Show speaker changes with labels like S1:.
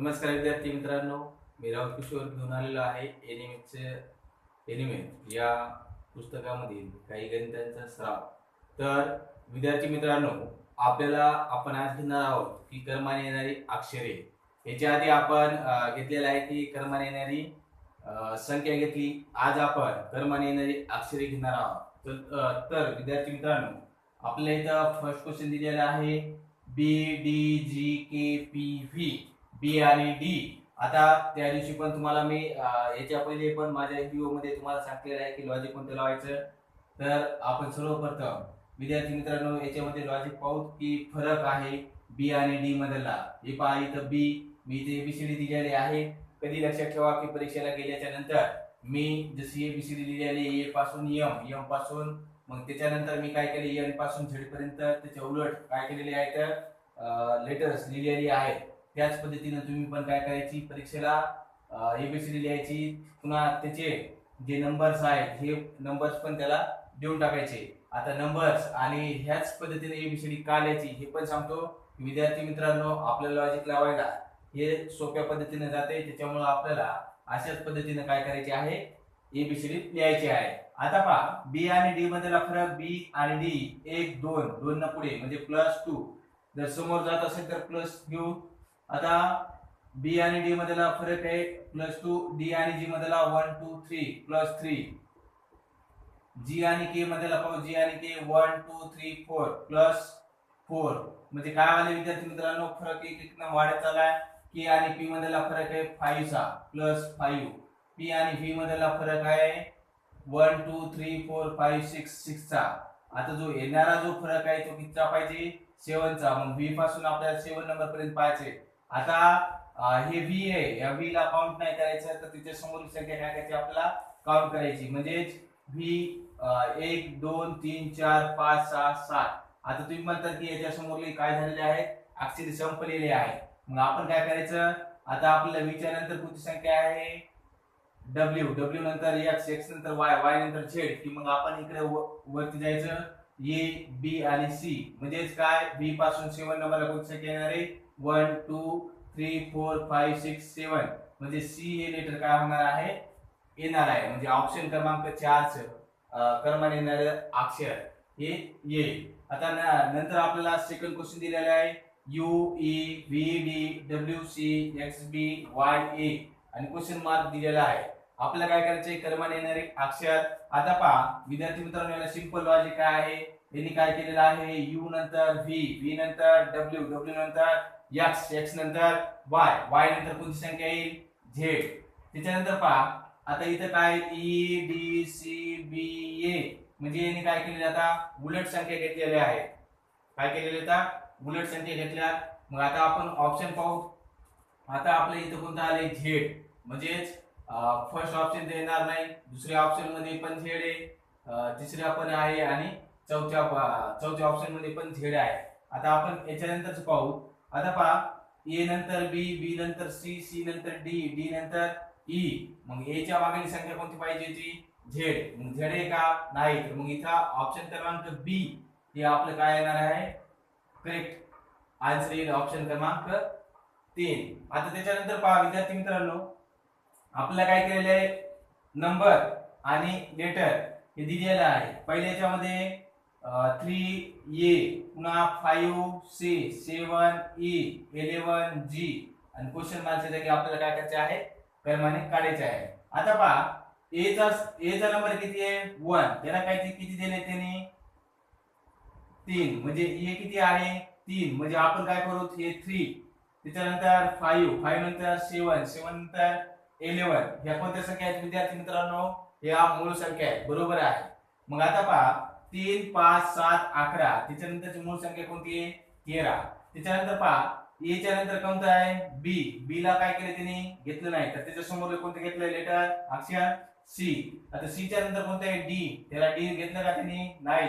S1: नमस्कार विद्यार्थी मित्रांनो, मी राहुल किशोर घेऊन आलेलो आहे एनिमे या पुस्तकामधील काही गणितांचा सराव. तर विद्यार्थी मित्रांनो, आपण आज घेणार आहोत की क्रमाने येणारी अक्षरे. याच्या आधी आपण घेतलेलं आहे की क्रमाने येणारी संख्या घेतली. आज आपण क्रमाने येणारी अक्षरे घेणार आहोत. तर विद्यार्थी मित्रांनो, आपल्या इथं फर्स्ट क्वेश्चन दिलेला आहे बी डी जी के पी व्ही. बी आणि डी. आता त्या दिवशी पण तुम्हाला मी याच्या पहिले पण माझ्या व्हिडिओ मध्ये तुम्हाला सांगितलेलं आहे की लॉजिक कोणतं लावायचं. तर आपण सर्वप्रथम विद्यार्थी मित्रांनो याच्यामध्ये लॉजिक पाहू की फरक आहे बी आणि डी मधला. हे पहा, इथं बी मी इथे एबीसीडी दिलेली आहे. कधी लक्षात ठेवा की परीक्षेला गेल्याच्या नंतर मी जशी एबीसीडी दिलेली ए पासून एम पासून मग त्याच्यानंतर मी काय केले एन पासून झेड पर्यंत त्याच्या उलट काय केलेले आहेत लेटर्स लिहिलेली आहेत. त्याच पद्धतीने तुम्ही पण काय करायची परीक्षेला एबीसीडी लिहायची. पुन्हा त्याचे जे नंबर्स आहेत हे नंबर्स पण त्याला देऊन टाकायचे. आता नंबर्स आणि ह्याच पद्धतीने एबीसीडी का लिहायची हे पण सांगतो. विद्यार्थी मित्रांनो, आपल्याला लॉजिक लावायला हे सोप्या पद्धतीने जाते. त्याच्यामुळे आपल्याला अशाच पद्धतीने काय करायचे आहे एबीसीडी लिहायची आहे. आता पहा, बी आणि डी मधला फरक बी आणि डी 1 2 2 न पुढे म्हणजे +2. जर समोर जात असेल तर प्लस घेऊ. आता बी आणि डी मधला फरक आहे +2. डी आणि जी मधला 1 2 3 +3. जी आणि के मधला पाहू, जी आणि के 1 2 3 4 +4. म्हणजे काय आले विद्यार्थी मित्रांनो, फरक एक एक न वाढत चाललाय. के आणि पी मधला फरक आहे 5 चा +5. पी आणि व्ही मधला फरक आहे 1 2 3 4 5 6 चा. आता जो येणारा जो फरक आहे तो कितीचा पाहिजे 7 चा. मग व्ही पासून आपल्याला 7 नंबर पर्यंत पाहायचे. आता हे व्ही आहे, या व्ही ला काउंट नाही करायचं तर तिच्या समोरील संख्या काय करायची आपल्याला काउंट करायची. म्हणजे व्ही 1 2 3 4 5 6 7. आता तुम्ही म्हणतात की याच्या समोरले काय झालेले आहेत अक्षरे संपलेले आहेत. मग आपण काय करायचं, आता आपल्याला व्ही च्या नंतर कोणती संख्या आहे डब्ल्यू. डब्ल्यू नंतर एक्स, एक्स नंतर वाय, वाय नंतर झेड. की मग आपण इकडे वरती जायचं ए बी आणि सी. म्हणजेच काय व्ही पासून 7 नंबरला कोणती संख्या येणार आहे 1 2 3 4 5 6 7. म्हणजे सी हे लेटर काय होणार आहे येणार आहे. म्हणजे ऑप्शन क्रमांक 4 क्रमाने येणारे अक्षर हे येईल. आता नंतर आपल्याला सेकंड क्वेश्चन दिलेला आहे U E V D W C X B Y A आणि क्वेश्चन मार्क दिलेला आहे. आपल्याला काय करायचे क्रमाने येणारे अक्षर. आता पहा विद्यार्थी मित्रांनो, याला सिंपल लॉजिक काय आहे, यांनी काय केलेलं आहे यू नंतर व्ही, व्ही नंतर डब्ल्यू, डब्ल्यू नंतर एक्स, एक्स नंतर वाय, वाय नंतर कोणती संख्या येईल झेड. त्याच्यानंतर पहा आता इथं काय ई डी सी बी ए. म्हणजे यांनी काय केलेलं आता उलट संख्या घेतलेल्या आहेत. काय केलेलं आता उलट संख्या घेतल्या. मग आता आपण ऑप्शन पाहू. आता आपल्या इथं कोणतं आले झेड. म्हणजेच फर्स्ट ऑप्शन देणार नाही, दुसऱ्या ऑप्शन मध्ये पण झेड आहे, तिसऱ्या पण आहे आणि चौथ्या ऑप्शन मध्ये पण झेड आहे. आता आपण याच्यानंतरच पाहू. आता पहा ए नंतर बी, बी नंतर सी, सी नंतर डी, डी नंतर ई. मग ए च्या मागील संख्या कोणती पाहिजे ती झेड. मग झेड आहे का नाही, तर मग इथं ऑप्शन क्रमांक बी हे आपलं काय येणार आहे करेक्ट आन्सर येईल ऑप्शन क्रमांक 3. आता त्याच्यानंतर पहा विद्यार्थी मित्रांनो, आपल्याला काय केलेलं आहे नंबर आणि लेटर हे दिलेलं आहे. पहिल्याच्या मध्ये 3 ए, पुन्हा 5 सी, 7 ई, 11 जी आणि क्वेश्चन मार्कच्या जागी आपल्याला काय करायचे आहे क्रमाने काढायचे आहे. आता पहा ए चा नंबर किती आहे 1. त्याला काय किती दिले त्याने 3. म्हणजे ए किती आहे 3. म्हणजे आपण काय करू हे 3, त्याच्यानंतर 5 नंतर 7 नंतर 11. ह्या कोणत्या संख्या आहेत विद्यार्थी मित्रांनो, या मूळ संख्या आहेत. बरोबर आहे. मग आता पहा 3 5 7 11. त्याच्यानंतरची मूळ संख्या कोणती आहे 13. त्याच्यानंतर पहा ए च्या नंतर कोणतं आहे बी. बी ला काय केले त्यांनी घेतलं नाही, तर त्याच्या समोर कोणतं घेतलं लेटर अक्षर सी. आता सी च्या नंतर कोणतं आहे डी. त्याला डी घेतलं का त्यांनी नाही.